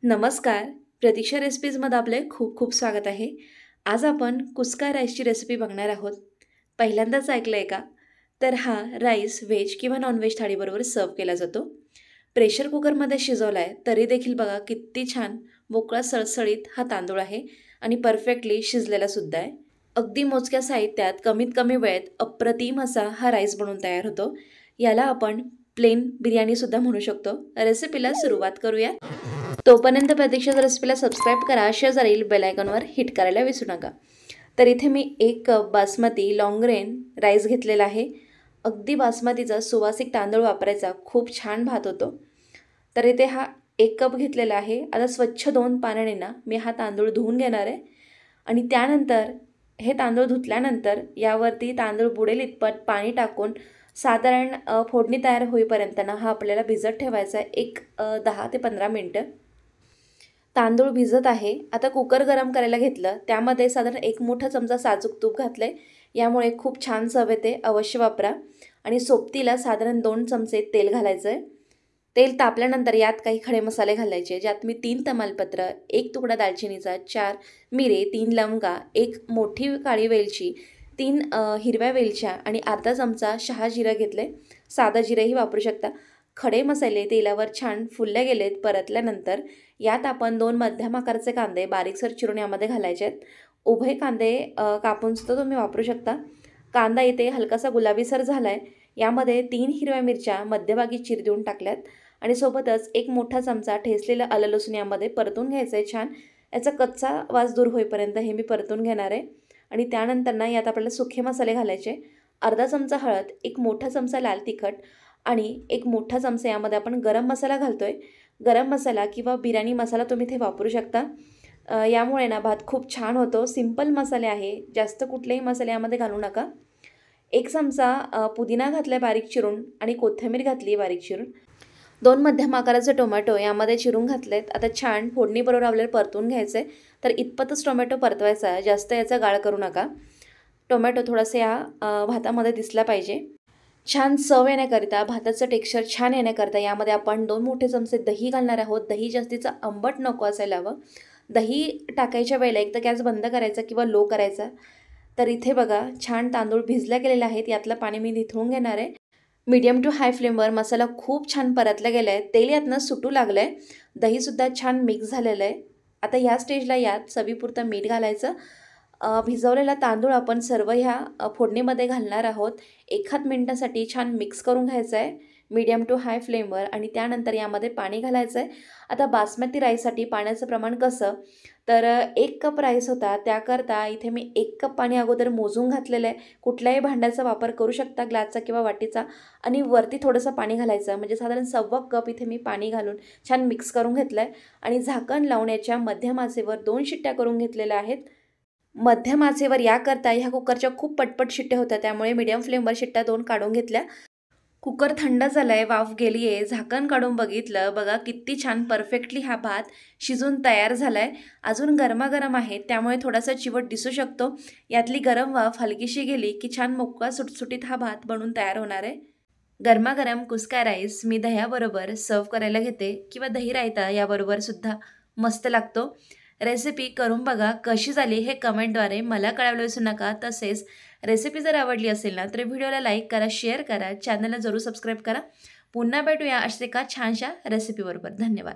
नमस्कार. प्रतीक्षा रेसिपीजमध्ये आपले खूप खूप स्वागत आहे. आज आपण कुस्का राईसची रेसिपी बघणार आहोत. पहिल्यांदाच ऐकलं आहे का? तर हा राईस व्हेज किंवा नॉनव्हेज थाळीबरोबर सर्व केला जातो. प्रेशर कुकरमध्ये शिजवला आहे तरी देखील बघा किती छान मोकळा सळसळीत हा तांदूळ आहे आणि परफेक्टली शिजलेलासुद्धा आहे. अगदी मोजक्या साहित्यात कमीत कमी वेळेत अप्रतिम असा हा राईस बनवून तयार होतो. याला आपण प्लेन बिर्याणीसुद्धा म्हणू शकतो. रेसिपीला सुरुवात करूया. तोपर्यंत प्रतीक्षाच्या रेसिपीला सबस्क्राईब करा, शेजारील बेल आयकॉनवर हिट करायला विसरू नका. तर इथे मी 1 cup basmati long grain rice घेतलेला आहे. अगदी बासमतीचा सुवासिक तांदूळ वापरायचा, खूप छान भात होतो. तर इथे हा 1 कप घेतलेला आहे. आता स्वच्छ 2 पाण्याने ना मी हा तांदूळ धुवून घेणार आहे आणि त्यानंतर हे तांदूळ धुतल्यानंतर यावरती तांदूळ बुडेल इतपत पाणी टाकून साधारण फोडणी तयार होईपर्यंत ना हा आपल्याला भिजत ठेवायचा आहे. 10 ते 15 मिनटं. तांदूळ भिजत आहे. आता कुकर गरम करायला घेतलं, त्यामध्ये साधारण 1 मोठा चमचा साजूक तूप घातले. यामुळे खूप छान चव येते, अवश्य वापरा. आणि सोबतीला साधारण 2 चमचे तेल घालायचं आहे. तेल तापल्यानंतर यात काही खडे मसाले घालायचे, ज्यात मी 3 तमालपत्र, 1 तुकडा दालचिनीचा, 4 मिरे, 3 लवंगा, 1 मोठी काळी वेलची, 3 हिरव्या वेलच्या आणि अर्धा चमचा शहाजिरं घेतले. साधं जिरंही वापरू शकता. खडे मसाले तेलावर छान फुलले गेलेत. परतल्यानंतर यात आपण 2 मध्यम आकाराचे कांदे बारीकसर चिरून यामध्ये घालायचे आहेत. उभे कांदे कापून सुद्धा तुम्ही वापरू शकता. कांदा इथे हलकासा गुलाबीसर झाला आहे. यामध्ये 3 हिरव्या मिरच्या मध्यभागी चीर देऊन टाकल्यात आणि सोबतच 1 मोठा चमचा ठेचलेलं आलं लसूण यामध्ये परतून घ्यायचं आहे छान. याचा कच्चा वास दूर होईपर्यंत हे मी परतून घेणार आहे. आणि त्यानंतर ना यात आपल्याला सुखे मसाले घालायचे. अर्धा चमचा हळद, 1 मोठा चमचा लाल तिखट आणि 1 मोठा चमचा यामध्ये आपण गरम मसाला घालतो आहे. गरम मसाला किंवा बिर्याणी मसाला तुम्ही इथे वापरू शकता. यामुळे ना भात खूप छान होतो. सिंपल मसाले आहे, जास्त कुठलेही मसाले यामध्ये घालू नका. 1 चमचा पुदिना घातला बारीक चिरून आणि कोथिंबीर घातली बारीक चिरून. 2 मध्यम आकाराचे टोमॅटो यामध्ये चिरून घातलेत. आता छान फोडणीबरोबर आपल्याला परतून घ्यायचं आहे. तर इतपतच टोमॅटो परतवायचा आहे, जास्त याचा गाळ करू नका. टोमॅटो थोडासा या भातामध्ये दिसला पाहिजे. छान चव येण्याकरिता, भाताचं टेक्स्चर छान येण्याकरिता यामध्ये आपण 2 मोठे चमचे दही घालणार आहोत. दही जास्तीचं आंबट नको असायला हवं. दही टाकायच्या वेळेला एकदा गॅस बंद करायचा किंवा लो करायचा. तर इथे बघा छान तांदूळ भिजल्या गेलेले आहेत. यातलं पाणी मी निथळून घेणार आहे. मीडियम टू हाय फ्लेमवर मसाला खूप छान परतला गेला आहे. तेल यातनं सुटू लागलं आहे. दहीसुद्धा छान मिक्स झालेलं आहे. आता ह्या स्टेजला यात चवीपुरतं मीठ घालायचं. भिजवलेला तांदूळ आपण सर्व ह्या फोडणीमध्ये घालणार आहोत. 1 मिनिटासाठी छान मिक्स करून घ्यायचं आहे मीडियम टू हाय फ्लेमवर आणि त्यानंतर यामध्ये पाणी घालायचं आहे. आता बासमती राईससाठी पाण्याचं प्रमाण कसं, तर 1 कप राईस होता, त्याकरता इथे मी 1 कप पाणी अगोदर मोजून घातलेलं आहे. कुठल्याही भांड्याचा वापर करू शकता, ग्लासचा किंवा वाटीचा. आणि वरती थोडंसं पाणी घालायचं, म्हणजे साधारण 1.25 कप इथे मी पाणी घालून छान मिक्स करून घेतलं आहे. आणि झाकण लावून याच्या मध्यम आचेवर 2 शिट्ट्या करून घेतलेल्या आहेत. मध्यम आचेवर याकरता ह्या कुकरच्या खूप पटपट शिट्ट्या होत्या, त्यामुळे मीडियम फ्लेमवर शिट्ट्या 2 काढून घेतल्या. कुकर थंड झाला आहे, वाफ गेली आहे. झाकण काढून बघितलं, बघा किती छान परफेक्टली हा भात शिजून तयार झाला आहे. अजून गरमागरम आहे, त्यामुळे थोडासा चिवट दिसू शकतो. यातली गरम वाफ हलकीशी गेली की छान मोकळा सुटसुटीत हा भात बनून तयार होणार आहे. गरमागरम कुस्का राईस मी दह्याबरोबर सर्व करायला घेते किंवा दही रायता याबरोबर सुद्धा मस्त लागतो. रेसिपी करून बघा, कशी झाली हे कमेंटद्वारे मला कळवलं विसरू नका. तसेच रेसिपी जर आवडली असेल ना तर व्हिडिओला लाईक करा, शेअर करा, चॅनलला जरूर सबस्क्राईब करा. पुन्हा भेटूया अशा एका छानशा रेसिपीबरोबर. धन्यवाद.